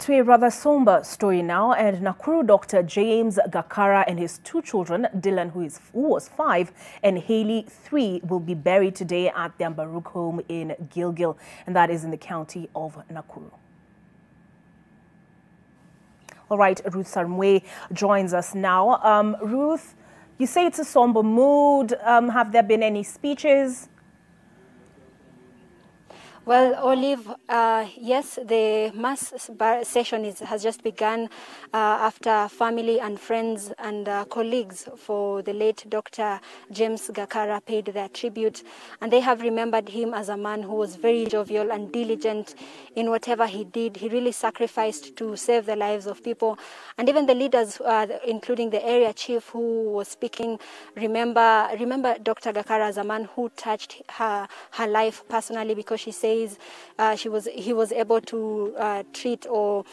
To a rather somber story now, and Nakuru doctor James Gakara and his two children, Dylan, who was 5, and Haley, 3, will be buried today at their Baruch home in Gilgil, and that is in the county of Nakuru. All right, Ruth Sarmwe joins us now. Ruth, you say it's a somber mood. Have there been any speeches? Well, Olive, yes, the mass session has just begun after family and friends and colleagues for the late Dr. James Gakara paid their tribute. And they have remembered him as a man who was very jovial and diligent in whatever he did. He really sacrificed to save the lives of people. And even the leaders, including the area chief who was speaking, remember Dr. Gakara as a man who touched her life personally, because she says he was able to treat one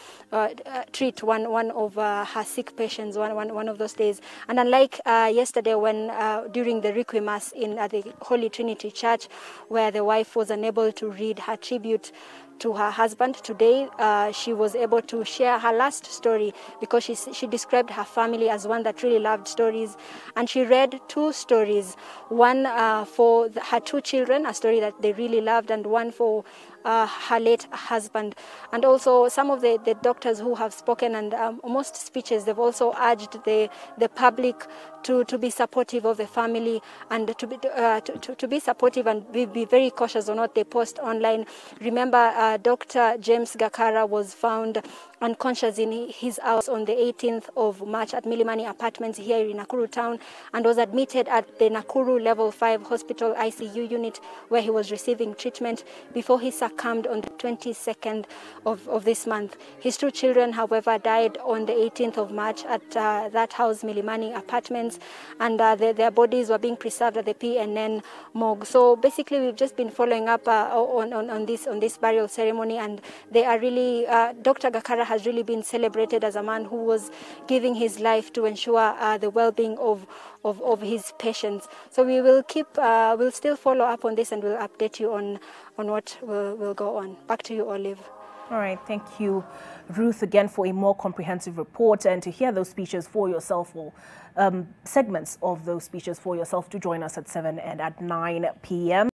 of her sick patients one of those days. And unlike yesterday, when during the Requiem Mass at the Holy Trinity Church, where the wife was unable to read her tribute to her husband, today she was able to share her last story, because she described her family as one that really loved stories, and she read 2 stories, one for her 2 children, a story that they really loved, and one for her late husband. And also some of the doctors who have spoken, and most speeches, they've also urged the public to be supportive of the family, and to be supportive and be very cautious on what they post online. Remember, Dr. James Gakara was found unconscious in his house on the 18th of March at Milimani Apartments here in Nakuru town, and was admitted at the Nakuru Level 5 Hospital ICU unit, where he was receiving treatment before he succumbed on the 22nd of this month. His 2 children, however, died on the 18th of March at that house, Milimani Apartments, and their bodies were being preserved at the PNN morgue. So basically, we've just been following up on this burial ceremony, and they are really, Dr. Gakara has really been celebrated as a man who was giving his life to ensure the well-being of his patients. So we will we'll still follow up on this, and we'll update you on what will go on. Back to you, Olive. All right, thank you, Ruth, again for a more comprehensive report, and to hear those speeches for yourself, or segments of those speeches for yourself, to join us at 7 and at 9 p.m.